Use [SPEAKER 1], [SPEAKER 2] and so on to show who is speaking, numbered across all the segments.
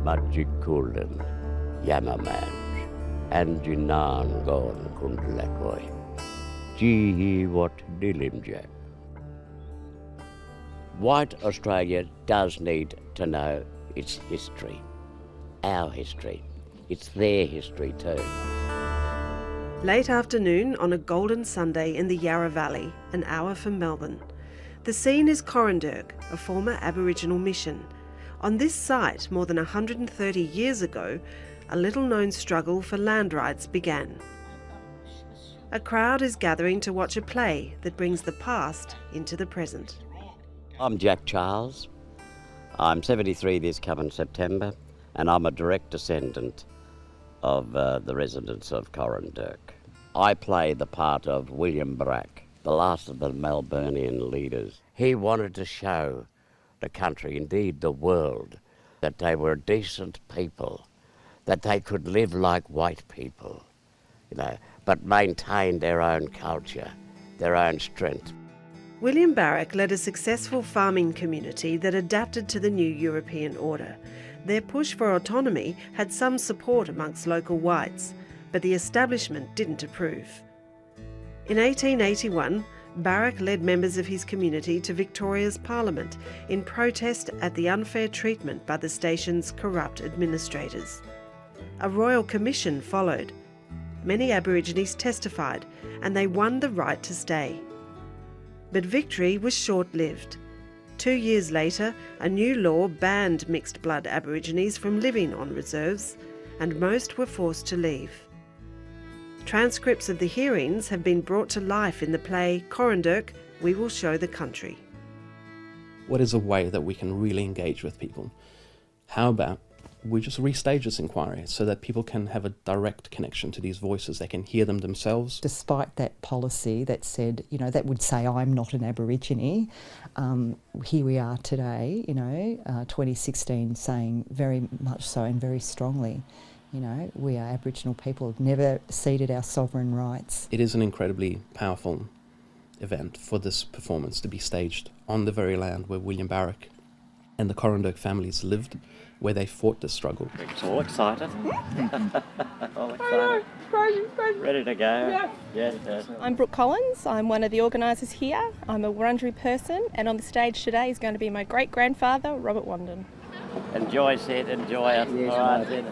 [SPEAKER 1] Majikulen, Yamaman, and Jinan Gon Kundlakoi. Gee, what Dilimjak. White Australia does need to know its history, our history. It's their history too.
[SPEAKER 2] Late afternoon on a golden Sunday in the Yarra Valley, an hour from Melbourne. The scene is Coranderrk, a former Aboriginal mission. On this site, more than 130 years ago, a little-known struggle for land rights began. A crowd is gathering to watch a play that brings the past into the present.
[SPEAKER 1] I'm Jack Charles. I'm 73 this coming September, and I'm a direct descendant of the residents of Coranderrk. I play the part of William Brack, the last of the Melburnian leaders. He wanted to show the country, indeed the world, that they were decent people, that they could live like white people, but maintain their own culture, their own strength.
[SPEAKER 2] William Barrack led a successful farming community that adapted to the new European order. Their push for autonomy had some support amongst local whites, but the establishment didn't approve. In 1881, Barrack led members of his community to Victoria's Parliament in protest at the unfair treatment by the station's corrupt administrators. A royal commission followed. Many Aborigines testified, and they won the right to stay. But victory was short-lived. 2 years later, a new law banned mixed-blood Aborigines from living on reserves, and most were forced to leave. Transcripts of the hearings have been brought to life in the play Coranderrk, We Will Show the Country.
[SPEAKER 3] What is a way that we can really engage with people? How about we just restage this inquiry so that people can have a direct connection to these voices, they can hear them themselves?
[SPEAKER 4] Despite that policy that said, that would say I'm not an Aborigine, here we are today, 2016, saying very much so and very strongly, we are Aboriginal people, have never ceded our sovereign rights.
[SPEAKER 3] It is an incredibly powerful event for this performance to be staged on the very land where William Barrack and the Coranderrk families lived, where they fought this struggle.
[SPEAKER 1] All excited. All excited. Ready to go? Yeah.
[SPEAKER 5] I'm Brooke Collins. I'm one of the organisers here. I'm a Wurundjeri person, and on the stage today is going to be my great-grandfather, Robert Wandin.
[SPEAKER 1] Enjoy, Sid. Enjoy it.
[SPEAKER 3] Yes,
[SPEAKER 1] all right, Sid.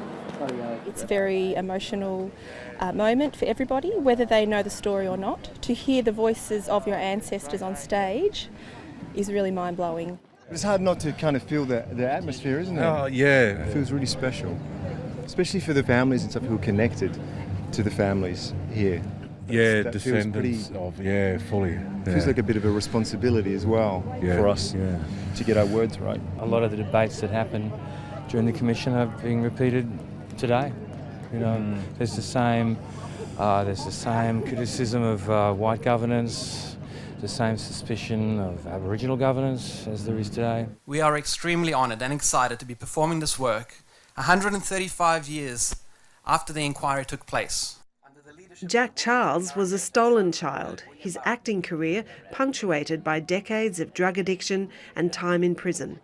[SPEAKER 5] It's a very emotional moment for everybody, whether they know the story or not. To hear the voices of your ancestors on stage is really mind-blowing.
[SPEAKER 6] It's hard not to kind of feel the atmosphere, isn't it?
[SPEAKER 7] Oh, yeah.
[SPEAKER 6] It feels really special, especially for the families and stuff who are connected to the families here.
[SPEAKER 7] That descendants fully.
[SPEAKER 6] It feels like a bit of a responsibility as well for us to get our words right.
[SPEAKER 8] A lot of the debates that happen during the commission are being repeated today. There's the same criticism of white governance, the same suspicion of Aboriginal governance as there is today.
[SPEAKER 9] We are extremely honoured and excited to be performing this work 135 years after the inquiry took place.
[SPEAKER 2] Jack Charles was a stolen child, his acting career punctuated by decades of drug addiction and time in prison.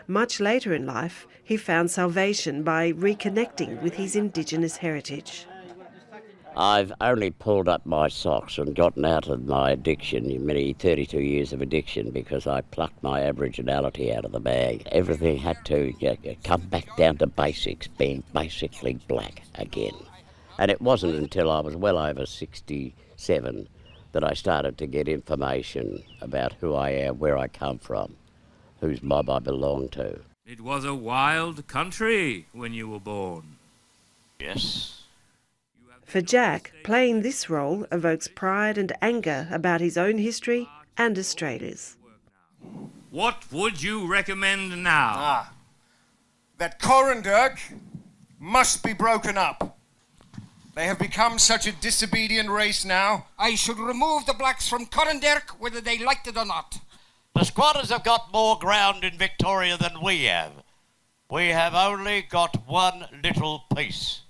[SPEAKER 2] Much later in life, he found salvation by reconnecting with his Indigenous heritage.
[SPEAKER 1] I've only pulled up my socks and gotten out of my addiction, many 32 years of addiction, because I plucked my Aboriginality out of the bag. Everything had to come back down to basics, being basically black again. And it wasn't until I was well over 67 that I started to get information about who I am, where I come from, whose mob I belong to.
[SPEAKER 10] It was a wild country when you were born.
[SPEAKER 1] Yes.
[SPEAKER 2] For Jack, playing this role evokes pride and anger about his own history and Australia's.
[SPEAKER 10] What would you recommend now?
[SPEAKER 11] That Coranderrk must be broken up. They have become such a disobedient race now.
[SPEAKER 12] I should remove the blacks from Coranderrk whether they liked it or not.
[SPEAKER 13] The squatters have got more ground in Victoria than we have. We have only got one little piece.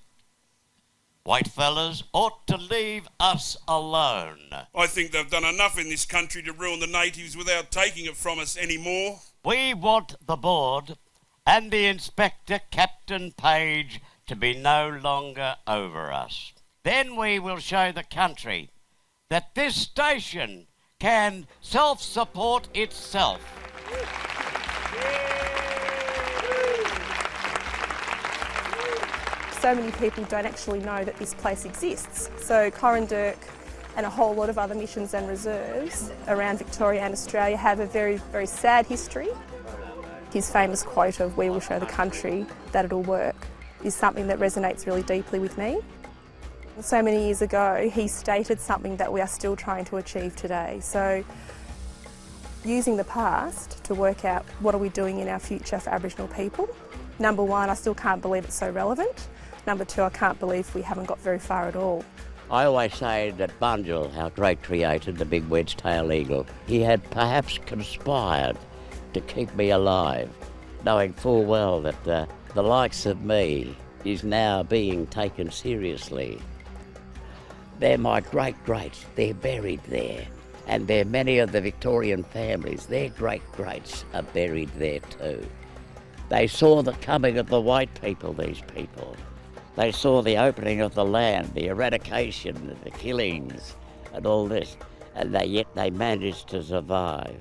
[SPEAKER 13] White fellas ought to leave us alone.
[SPEAKER 14] I think they've done enough in this country to ruin the natives without taking it from us anymore.
[SPEAKER 13] We want the board and the Inspector Captain Page to be no longer over us. Then we will show the country that this station can self-support itself.
[SPEAKER 5] So many people don't actually know that this place exists. So Coranderrk and a whole lot of other missions and reserves around Victoria and Australia have a very, very sad history. His famous quote of "we will show the country that it'll work" is something that resonates really deeply with me. So many years ago, he stated something that we are still trying to achieve today. So using the past to work out what are we doing in our future for Aboriginal people. Number one, I still can't believe it's so relevant. Number two, I can't believe we haven't got very far at all.
[SPEAKER 1] I always say that Bunjil, our great creator, the big wedge-tailed eagle, he had perhaps conspired to keep me alive, knowing full well that the likes of me is now being taken seriously. They're my great-greats, they're buried there. And there are many of the Victorian families, their great-greats are buried there too. They saw the coming of the white people, these people. They saw the opening of the land, the eradication, the killings, and all this, and yet they managed to survive.